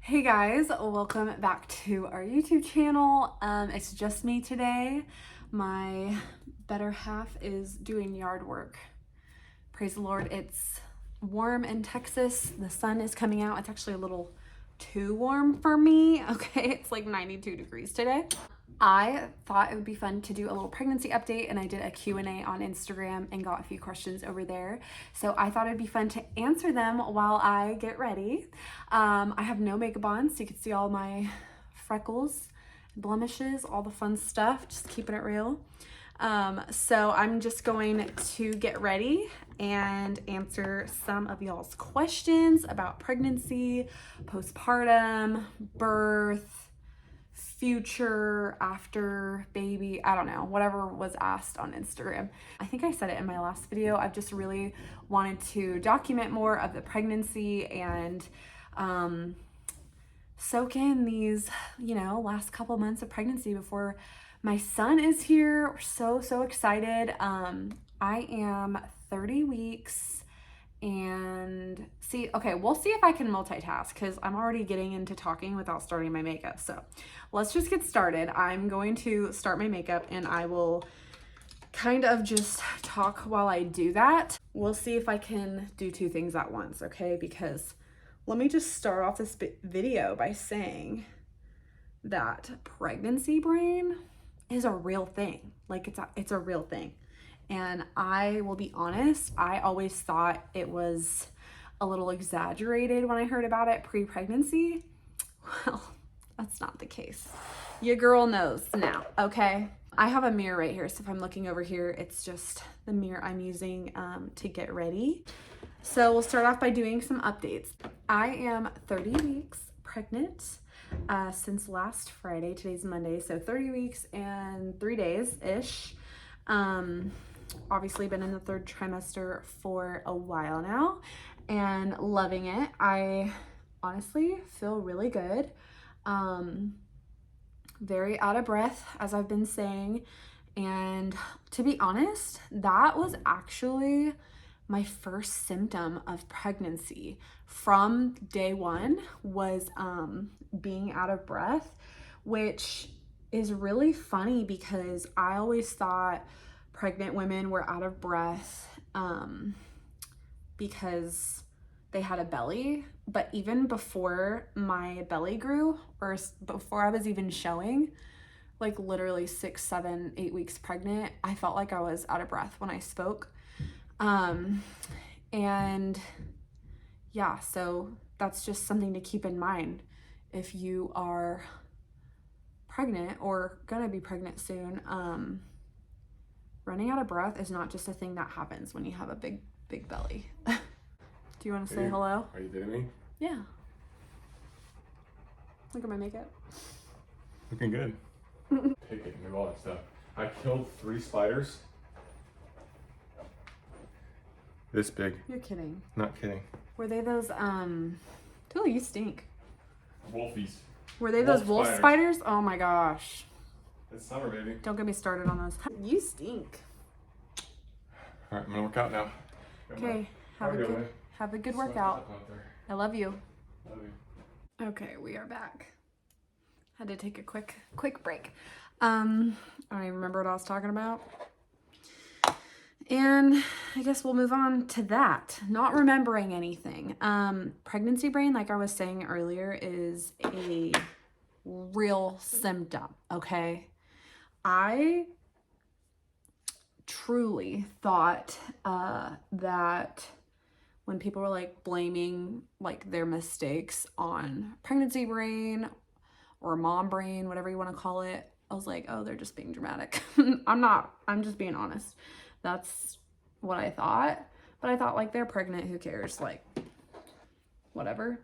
Hey guys, welcome back to our YouTube channel. It's just me today. My better half is doing yard work. Praise the Lord. It's warm in Texas. The sun is coming out. It's actually a little too warm for me. Okay, it's like 92 degrees today. I thought it would be fun to do a little pregnancy update, and I did a Q&A on Instagram and got a few questions over there. So I thought it'd be fun to answer them while I get ready. I have no makeup on, so you can see all my freckles, blemishes, all the fun stuff, just keeping it real. So I'm just going to get ready and answer some of y'all's questions about pregnancy, postpartum, birth, future, after baby, I don't know, whatever was asked on Instagram. I think I said it in my last video. I've just really wanted to document more of the pregnancy and soak in these, last couple months of pregnancy before my son is here. We're so excited. I am 30 weeks and we'll see if I can multitask because I'm already getting into talking without starting my makeup. So let's just get started. I'm going to start my makeup and I will kind of just talk while I do that. We'll see if I can do two things at once, okay? Because let me just start off this video by saying that pregnancy brain is a real thing. Like it's a real thing. And I will be honest, I always thought it was a little exaggerated when I heard about it pre-pregnancy. Well, that's not the case. Your girl knows now, okay? I have a mirror right here, so if I'm looking over here, it's just the mirror I'm using to get ready. So we'll start off by doing some updates. I am 30 weeks pregnant since last Friday. Today's Monday, so 30 weeks and 3 days-ish. Obviously been in the third trimester for a while now and loving it. I honestly feel really good. Very out of breath, as I've been saying. And to be honest, that was actually my first symptom of pregnancy from day one was being out of breath, which is really funny because I always thought pregnant women were out of breath because they had a belly. But even before my belly grew, or before I was even showing, like literally 6, 7, 8 weeks pregnant, I felt like I was out of breath when I spoke. And yeah, so that's just something to keep in mind if you are pregnant or gonna be pregnant soon. Running out of breath is not just a thing that happens when you have a big belly. Do you want to say hello? Are you kidding me? Yeah. Look at my makeup. Looking good. Pick it and do all that stuff. I killed 3 spiders. This big. You're kidding. Not kidding. Were they those, oh, you stink. Wolfies. Were they those wolf spiders? Oh my gosh. It's summer, baby. Don't get me started on those. You stink. All right, I'm gonna work out now. Okay, have a good workout. I love you. Love you. Okay, we are back. Had to take a quick break. I don't even remember what I was talking about. And I guess we'll move on to that. Not remembering anything. Pregnancy brain, like I was saying earlier, is a real symptom, okay? I truly thought that when people were like blaming like their mistakes on pregnancy brain or mom brain, whatever you want to call it, I was like, oh, they're just being dramatic. I'm not. I'm just being honest. That's what I thought. But I thought like they're pregnant, who cares? Like whatever.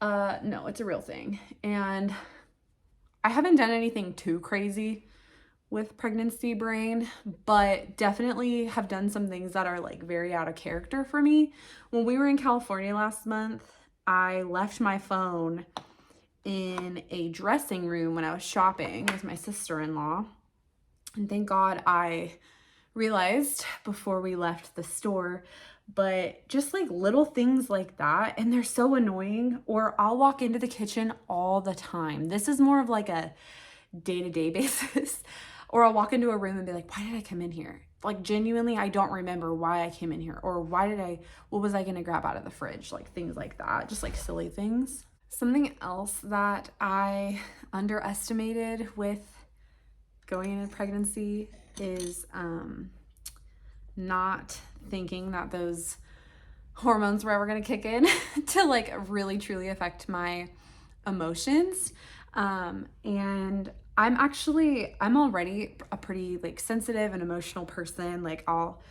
No, it's a real thing. And I haven't done anything too crazy with pregnancy brain, but definitely have done some things that are like very out of character for me. When we were in California last month, I left my phone in a dressing room when I was shopping with my sister-in-law. And thank God I realized before we left the store But just like little things like that, and they're so annoying. Or I'll walk into the kitchen all the time. This is more of like a day-to-day basis. Or I'll walk into a room and be like, why did I come in here? Like genuinely, I don't remember why I came in here, or what was I gonna grab out of the fridge? Like things like that, just like silly things. Something else that I underestimated with going into pregnancy is not thinking that those hormones were ever going to kick in to like really truly affect my emotions. And I'm already a pretty like sensitive and emotional person. Like I'll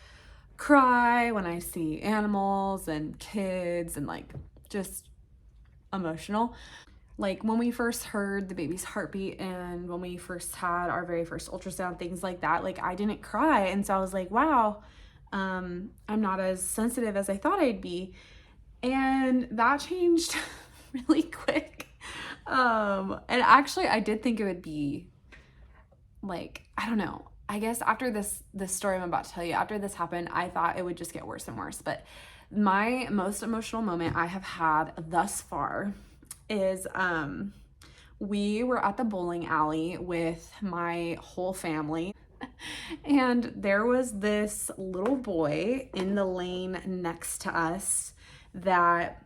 cry when I see animals and kids and like just emotional. Like when we first heard the baby's heartbeat and when we first had our very first ultrasound, things like that, like I didn't cry. And so I was like, wow, I'm not as sensitive as I thought I'd be. And that changed really quick. And actually I did think it would be like, I don't know. I guess after this story I'm about to tell you, after this happened, I thought it would just get worse and worse. But my most emotional moment I have had thus far is we were at the bowling alley with my whole family, and there was this little boy in the lane next to us that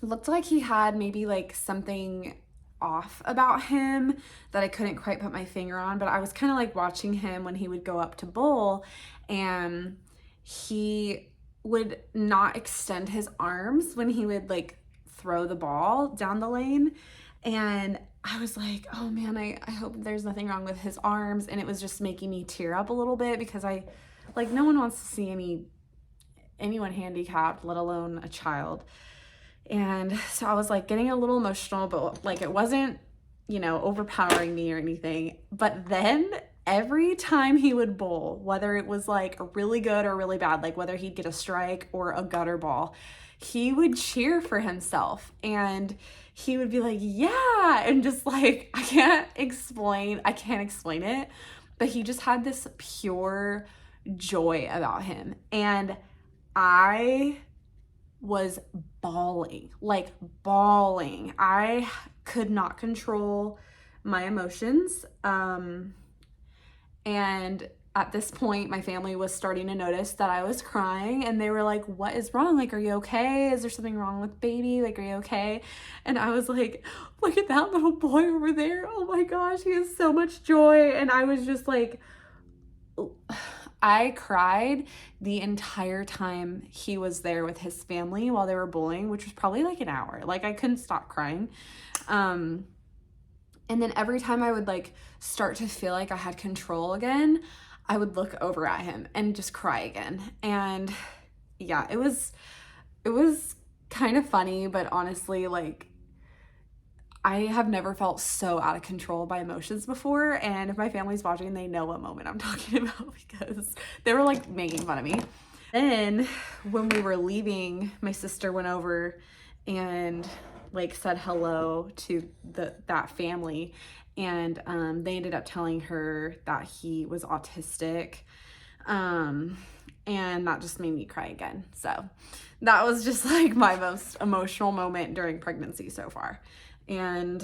looked like he had maybe like something off about him that I couldn't quite put my finger on, but I was kind of like watching him when he would go up to bowl, and he would not extend his arms when he would like throw the ball down the lane. And I was like, oh man, I hope there's nothing wrong with his arms. And it was just making me tear up a little bit because I like, no one wants to see anyone handicapped, let alone a child. And so I was like getting a little emotional, but like it wasn't, overpowering me or anything. But then every time he would bowl, whether it was like really good or really bad, like whether he'd get a strike or a gutter ball, he would cheer for himself and he would be like, yeah. And just like, I can't explain it, but he just had this pure joy about him. And I was bawling. I could not control my emotions. And at this point, my family was starting to notice that I was crying, and they were like, what is wrong? Like, are you okay? Is there something wrong with baby? Like, are you okay? And I was like, look at that little boy over there. Oh my gosh, he has so much joy. And I was just like, I cried the entire time he was there with his family while they were bowling, which was probably like an hour. Like I couldn't stop crying. And then every time I would like start to feel like I had control again, I would look over at him and just cry again. And yeah, it was kind of funny, but honestly, like I have never felt so out of control by emotions before. And if my family's watching, they know what moment I'm talking about because they were like making fun of me. Then when we were leaving, my sister went over and like said hello to that family. And they ended up telling her that he was autistic. And that just made me cry again. So that was just like my most emotional moment during pregnancy so far. And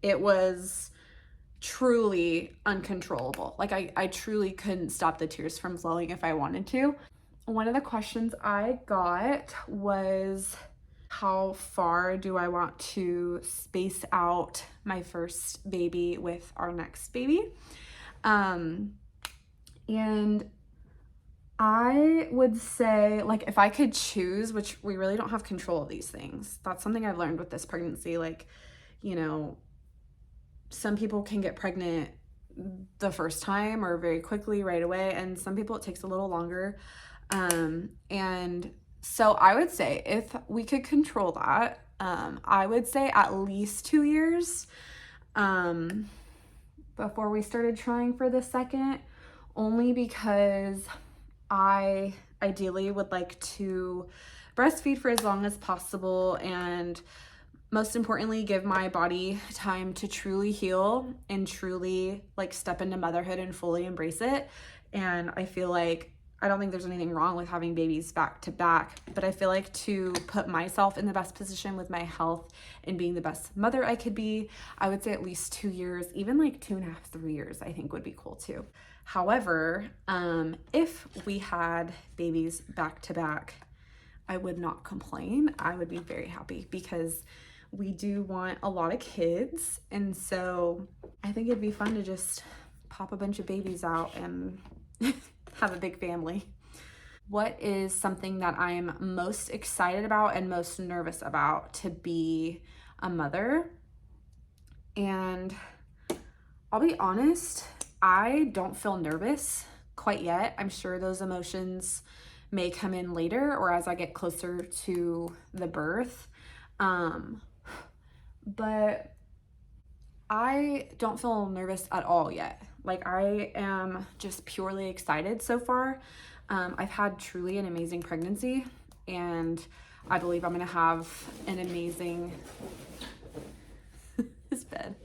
it was truly uncontrollable. Like I truly couldn't stop the tears from flowing if I wanted to. One of the questions I got was, how far do I want to space out my first baby with our next baby? And I would say, like, if I could choose, which we really don't have control of these things. That's something I've learned with this pregnancy. Like, some people can get pregnant the first time or very quickly right away, and some people it takes a little longer. And so I would say if we could control that, I would say at least 2 years before we started trying for the second, only because I ideally would like to breastfeed for as long as possible, and most importantly, give my body time to truly heal and truly like step into motherhood and fully embrace it. And I feel like I don't think there's anything wrong with having babies back to back, but I feel like to put myself in the best position with my health and being the best mother I could be, I would say at least 2 years, even like 2.5, 3 years, I think would be cool too. However, if we had babies back to back, I would not complain. I would be very happy because we do want a lot of kids. And so I think it'd be fun to just pop a bunch of babies out and have a big family. What is something that I'm most excited about and most nervous about to be a mother? And I'll be honest, I don't feel nervous quite yet. I'm sure those emotions may come in later or as I get closer to the birth. But I don't feel nervous at all yet. Like, I am just purely excited so far. I've had truly an amazing pregnancy, and I believe I'm gonna have an amazing this bed,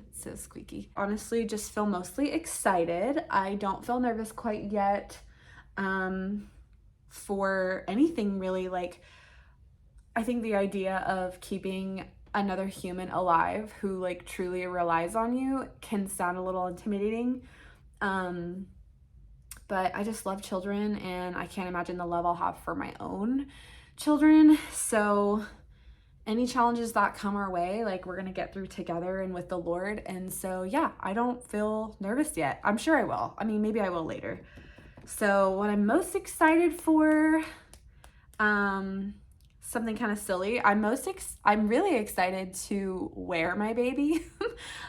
it's so squeaky. Honestly, just feel mostly excited. I don't feel nervous quite yet for anything really. Like, I think the idea of keeping another human alive who like truly relies on you can sound a little intimidating. But I just love children, and I can't imagine the love I'll have for my own children. So any challenges that come our way, like, we're gonna get through together and with the Lord. And so yeah, I don't feel nervous yet. I'm sure I will. I mean, maybe I will later. So what I'm most excited for, something kind of silly. I'm really excited to wear my baby.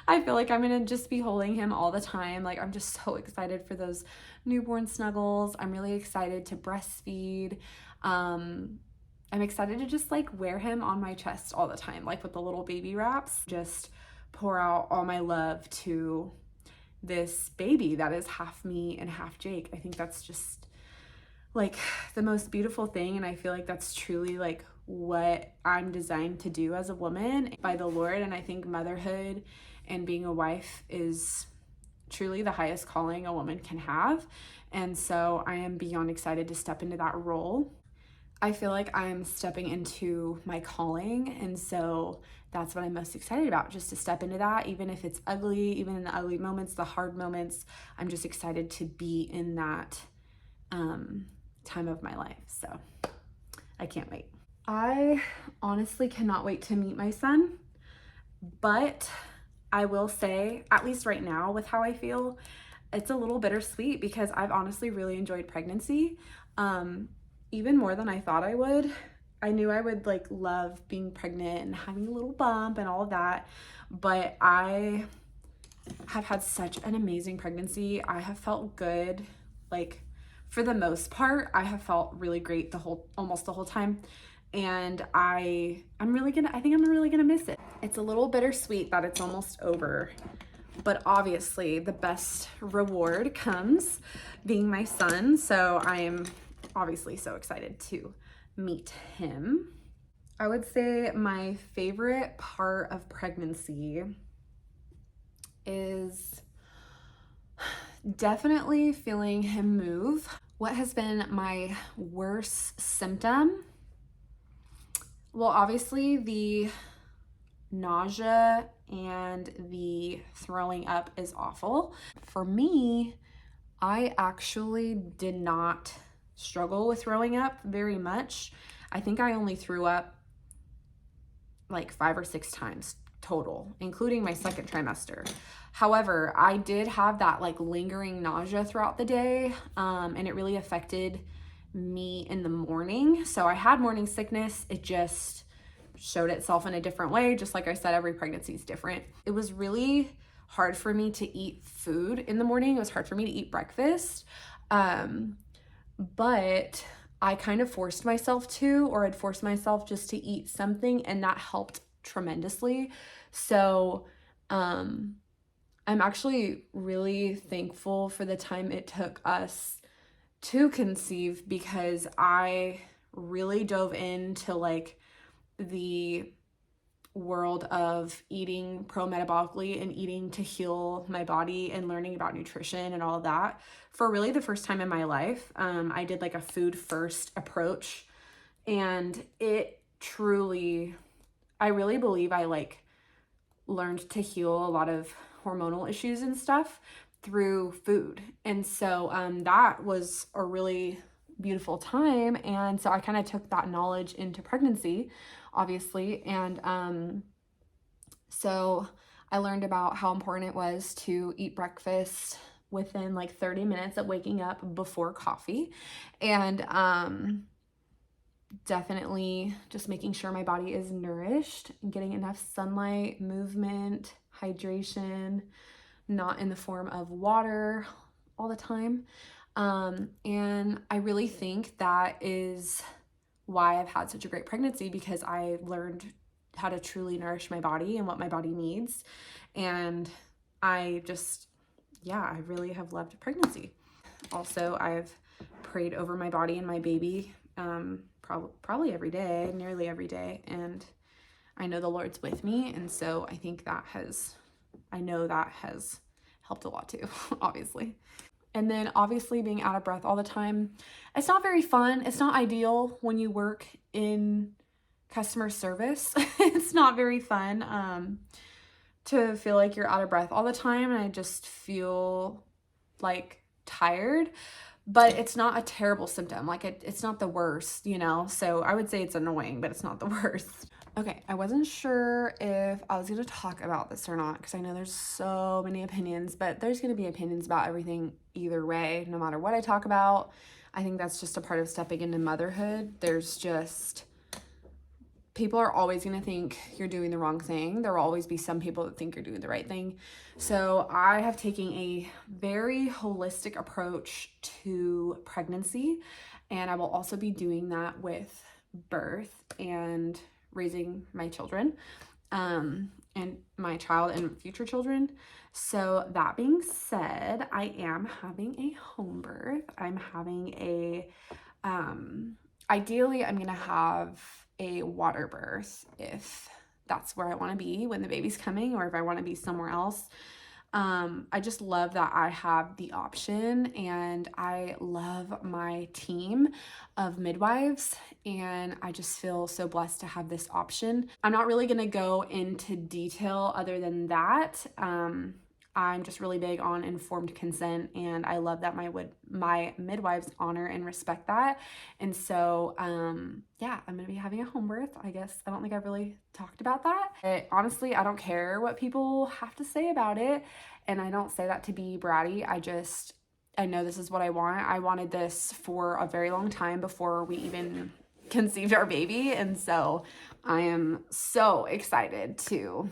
I feel like I'm gonna just be holding him all the time. Like, I'm just so excited for those newborn snuggles. I'm really excited to breastfeed. I'm excited to just like wear him on my chest all the time, like with the little baby wraps. Just pour out all my love to this baby that is half me and half Jake. I think that's just like the most beautiful thing, and I feel like that's truly like what I'm designed to do as a woman by the Lord. And I think motherhood and being a wife is truly the highest calling a woman can have. And so I am beyond excited to step into that role. I feel like I'm stepping into my calling, and so that's what I'm most excited about, just to step into that, even if it's ugly, even in the ugly moments, the hard moments. I'm just excited to be in that time of my life. So I can't wait. I honestly cannot wait to meet my son, but I will say, at least right now with how I feel, it's a little bittersweet because I've honestly really enjoyed pregnancy, even more than I thought I would. I knew I would like love being pregnant and having a little bump and all of that, but I have had such an amazing pregnancy. I have felt good, like, for the most part. I have felt really great almost the whole time. And I think I'm really gonna miss it. It's a little bittersweet that it's almost over, but obviously the best reward comes being my son. So I am obviously so excited to meet him. I would say my favorite part of pregnancy is definitely feeling him move. What has been my worst symptom? Well, obviously the nausea and the throwing up is awful. For me, I actually did not struggle with throwing up very much. I think I only threw up like 5 or 6 times total, including my second trimester. However, I did have that like lingering nausea throughout the day, and it really affected me in the morning. So I had morning sickness. It just showed itself in a different way. Just like I said, every pregnancy is different. It was really hard for me to eat food in the morning. It was hard for me to eat breakfast. But I kind of forced myself to, or I'd force myself just to eat something, and that helped tremendously. So, I'm actually really thankful for the time it took us to conceive, because I really dove into like the world of eating pro-metabolically and eating to heal my body and learning about nutrition and all of that for really the first time in my life. I did like a food first approach, and it truly, I really believe I like learned to heal a lot of hormonal issues and stuff through food. And so that was a really beautiful time. And so I kind of took that knowledge into pregnancy, obviously. And so I learned about how important it was to eat breakfast within like 30 minutes of waking up before coffee. And definitely just making sure my body is nourished and getting enough sunlight, movement, hydration, not in the form of water all the time. And I really think that is why I've had such a great pregnancy, because I learned how to truly nourish my body and what my body needs. And I just, yeah, I really have loved pregnancy. Also, I've prayed over my body and my baby probably every day, nearly every day. And I know the Lord's with me. And so I think I know that has helped a lot too, obviously. And then obviously being out of breath all the time, it's not very fun. It's not ideal when you work in customer service. It's not very fun to feel like you're out of breath all the time. And I just feel like tired, but it's not a terrible symptom. Like it's not the worst, you know? So I would say it's annoying, but it's not the worst. Okay, I wasn't sure if I was going to talk about this or not, because I know there's so many opinions, but there's going to be opinions about everything either way, no matter what I talk about. I think that's just a part of stepping into motherhood. There's just, people are always going to think you're doing the wrong thing. There will always be some people that think you're doing the right thing. So I have taken a very holistic approach to pregnancy, and I will also be doing that with birth and raising my children, and my child and future children. So that being said, I am having a home birth. I'm having a, ideally I'm gonna have a water birth if that's where I want to be when the baby's coming, or if I want to be somewhere else. I just love that I have the option, and I love my team of midwives, and I just feel so blessed to have this option. I'm not really going to go into detail other than that. I'm just really big on informed consent, and I love that my midwives honor and respect that. And so, yeah, I'm gonna be having a home birth. I guess I don't think I've really talked about that. But honestly, I don't care what people have to say about it, and I don't say that to be bratty. I know this is what I want. I wanted this for a very long time before we even conceived our baby, and so I am so excited to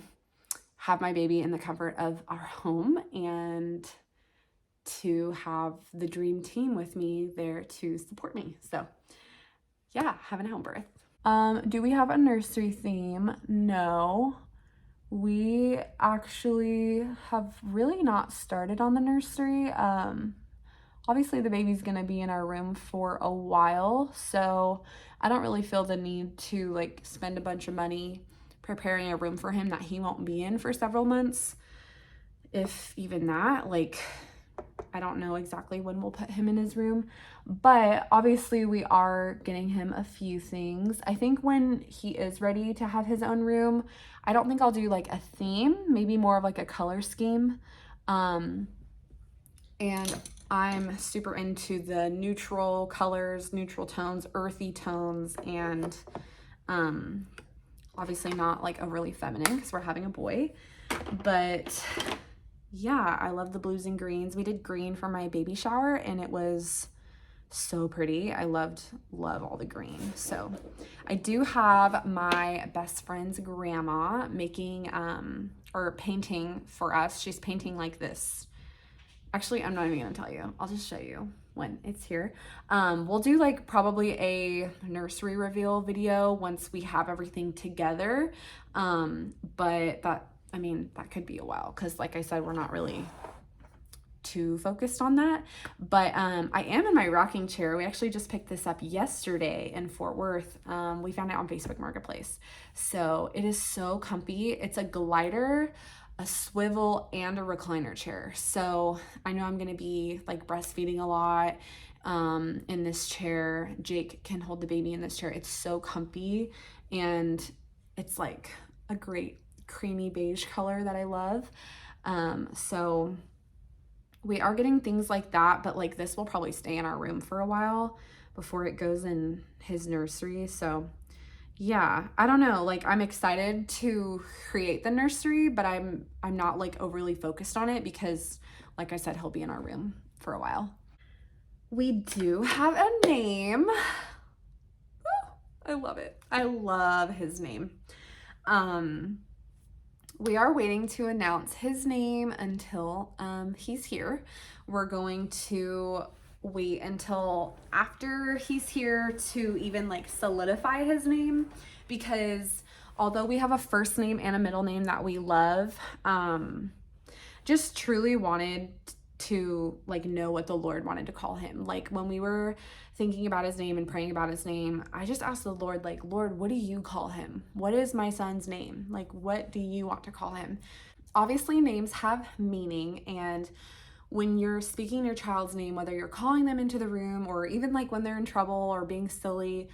have my baby in the comfort of our home and to have the dream team with me there to support me. So yeah, having a home birth. Do we have a nursery theme? No. We actually have really not started on the nursery. Obviously the baby's gonna be in our room for a while, so I don't really feel the need to like spend a bunch of money preparing a room for him that he won't be in for several months, if even that. Like, I don't know exactly when we'll put him in his room, but obviously we are getting him a few things. I think when he is ready to have his own room, I don't think I'll do like a theme, maybe more of like a color scheme. And I'm super into the neutral colors, neutral tones, earthy tones, and obviously not like overly feminine because we're having a boy. But yeah, I love the blues and greens. We did green for my baby shower, and it was so pretty. I love all the green. So I do have my best friend's grandma making or painting for us. She's painting like this. Actually, I'm not even gonna tell you. I'll just show you when it's here. We'll do like probably a nursery reveal video once we have everything together. But that could be a while, because like I said, we're not really too focused on that. But I am in my rocking chair. We actually just picked this up yesterday in Fort Worth. We found it on Facebook Marketplace. So it is so comfy. It's a glider, a swivel, and a recliner chair. So I know I'm gonna be like breastfeeding a lot in this chair. Jake can hold the baby in this chair. It's so comfy, and it's like a great creamy beige color that I love. So we are getting things like that, but like this will probably stay in our room for a while before it goes in his nursery. So yeah, I don't know, like I'm excited to create the nursery, but I'm not like overly focused on it because like I said, he'll be in our room for a while. We do have a name. I love it. I love his name. We are waiting to announce his name until he's here. We're going to wait until after he's here to even like solidify his name, because although we have a first name and a middle name that we love, just truly wanted to like know what the Lord wanted to call him. Like when we were thinking about his name and praying about his name, I just asked the Lord, like, Lord, what do you call him? What is my son's name? Like, what do you want to call him? Obviously, names have meaning, and when you're speaking your child's name, whether you're calling them into the room or even like when they're in trouble or being silly,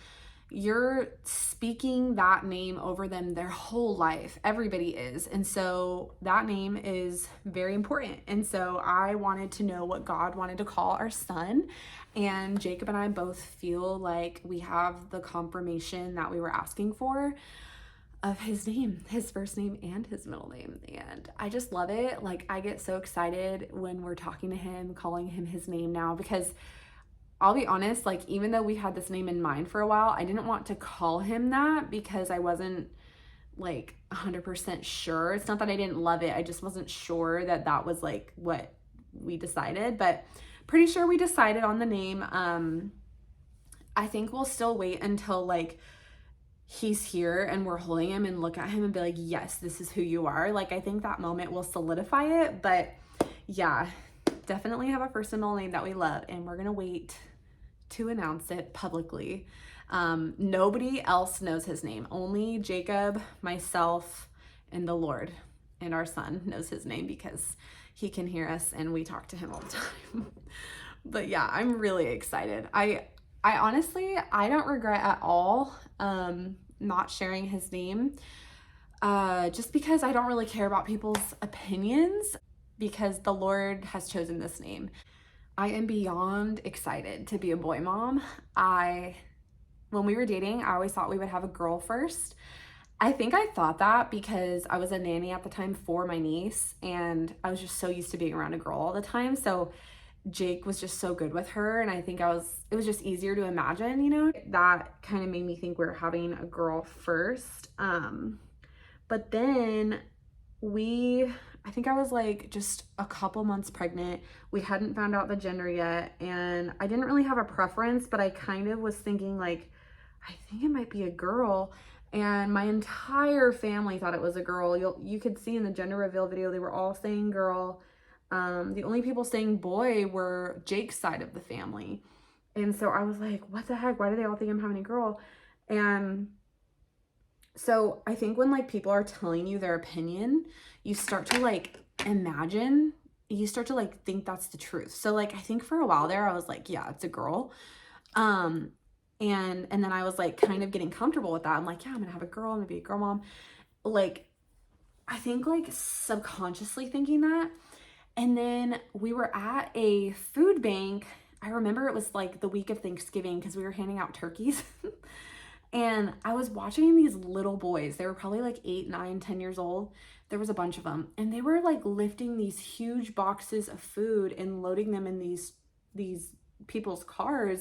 you're speaking that name over them their whole life. Everybody is. And so that name is very important. And so I wanted to know what God wanted to call our son. And Jacob and I both feel like we have the confirmation that we were asking for of his name, his first name and his middle name. And I just love it. Like I get so excited when we're talking to him, calling him his name now, because I'll be honest, like even though we had this name in mind for a while, I didn't want to call him that because I wasn't like 100% sure. It's not that I didn't love it. I just wasn't sure that that was like what we decided, but pretty sure we decided on the name. I think we'll still wait until like he's here and we're holding him and look at him and be like, yes, this is who you are. Like I think that moment will solidify it, but yeah, definitely have a first and middle name that we love, and we're gonna wait to announce it publicly. Nobody else knows his name. Only Jacob, myself, and the Lord and our son knows his name because he can hear us and we talk to him all the time. But yeah, I'm really excited. I honestly, I don't regret at all not sharing his name, just because I don't really care about people's opinions, because the Lord has chosen this name. I am beyond excited to be a boy mom. When we were dating, I always thought we would have a girl first. I think I thought that because I was a nanny at the time for my niece, and I was just so used to being around a girl all the time. So Jake was just so good with her, and I think it was just easier to imagine, you know? That kind of made me think we were having a girl first. But then I think I was like just a couple months pregnant. We hadn't found out the gender yet, and I didn't really have a preference, but I kind of was thinking like, I think it might be a girl. And my entire family thought it was a girl. You could see in the gender reveal video, they were all saying girl. The only people saying boy were Jake's side of the family. And so I was like, what the heck? Why do they all think I'm having a girl? And so I think when like people are telling you their opinion, you start to like imagine, you start to like think that's the truth. So like I think for a while there I was like, yeah, it's a girl. And then I was like kind of getting comfortable with that. I'm like, yeah, I'm gonna have a girl, I'm gonna be a girl mom. Like I think like subconsciously thinking that. And then we were at a food bank. I remember it was like the week of Thanksgiving because we were handing out turkeys. And I was watching these little boys. They were probably like 8, 9, 10 years old. There was a bunch of them. And they were like lifting these huge boxes of food and loading them in these people's cars.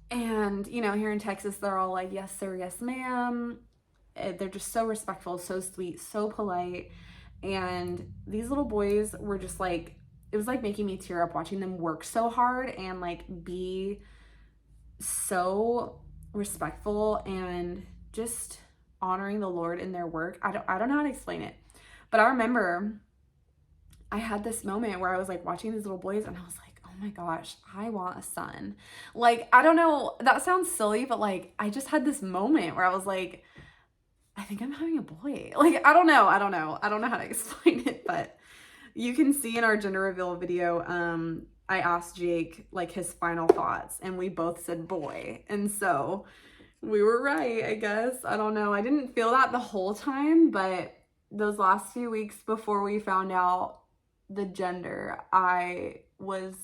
And, you know, here in Texas, they're all like, yes, sir, yes, ma'am. They're just so respectful, so sweet, so polite. And these little boys were just like, it was like making me tear up watching them work so hard and like be so respectful and just honoring the Lord in their work. I don't know how to explain it, but I remember I had this moment where I was like watching these little boys and I was like, oh my gosh, I want a son. Like, I don't know, that sounds silly, but like, I just had this moment where I was like, I think I'm having a boy. Like, I don't know how to explain it, but you can see in our gender reveal video, I asked Jake like his final thoughts and we both said boy. And so we were right, I guess. I don't know. I didn't feel that the whole time, but those last few weeks before we found out the gender, I was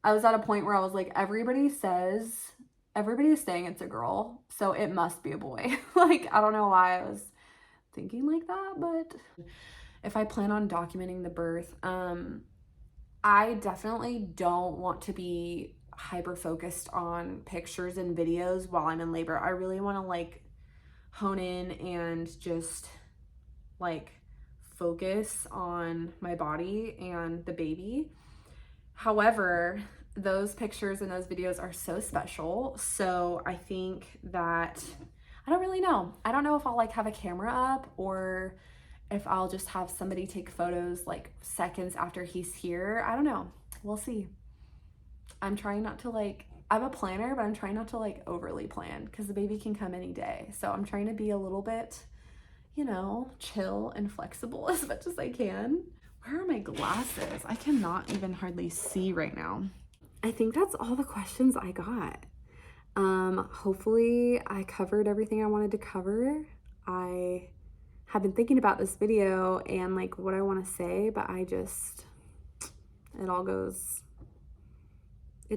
at a point where I was like, everybody is saying it's a girl, so it must be a boy. Like, I don't know why I was thinking like that, but if I plan on documenting the birth, I definitely don't want to be hyper focused on pictures and videos while I'm in labor. I really want to like hone in and just like focus on my body and the baby. However, those pictures and those videos are so special. So I think that I don't really know. I don't know if I'll like have a camera up or if I'll just have somebody take photos like seconds after he's here. I don't know. We'll see. I'm trying not to like, I'm a planner, but I'm trying not to like overly plan because the baby can come any day. So I'm trying to be a little bit, you know, chill and flexible as much as I can. Where are my glasses? I cannot even hardly see right now. I think that's all the questions I got. Hopefully I covered everything I wanted to cover. I have been thinking about this video and like what I want to say, but it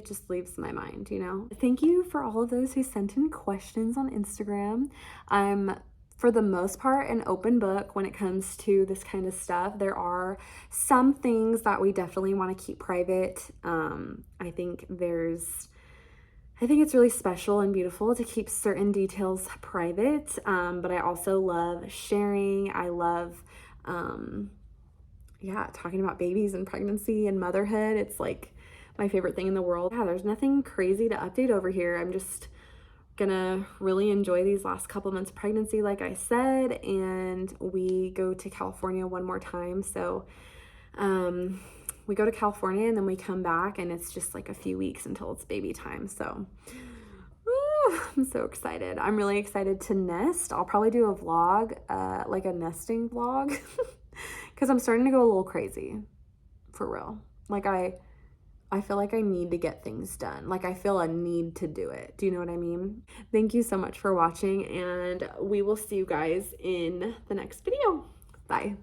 just leaves my mind, you know? Thank you for all of those who sent in questions on Instagram. I'm, for the most part, an open book when it comes to this kind of stuff. There are some things that we definitely want to keep private. I think it's really special and beautiful to keep certain details private, but I also love sharing. I love, talking about babies and pregnancy and motherhood. It's like my favorite thing in the world. Yeah, there's nothing crazy to update over here. I'm just gonna really enjoy these last couple months of pregnancy, like I said, and we go to California one more time. So, we go to California and then we come back and it's just like a few weeks until it's baby time. So I'm so excited. I'm really excited to nest. I'll probably do a vlog, like a nesting vlog, because I'm starting to go a little crazy, for real. Like I feel like I need to get things done. Like I feel a need to do it. Do you know what I mean? Thank you so much for watching and we will see you guys in the next video. Bye.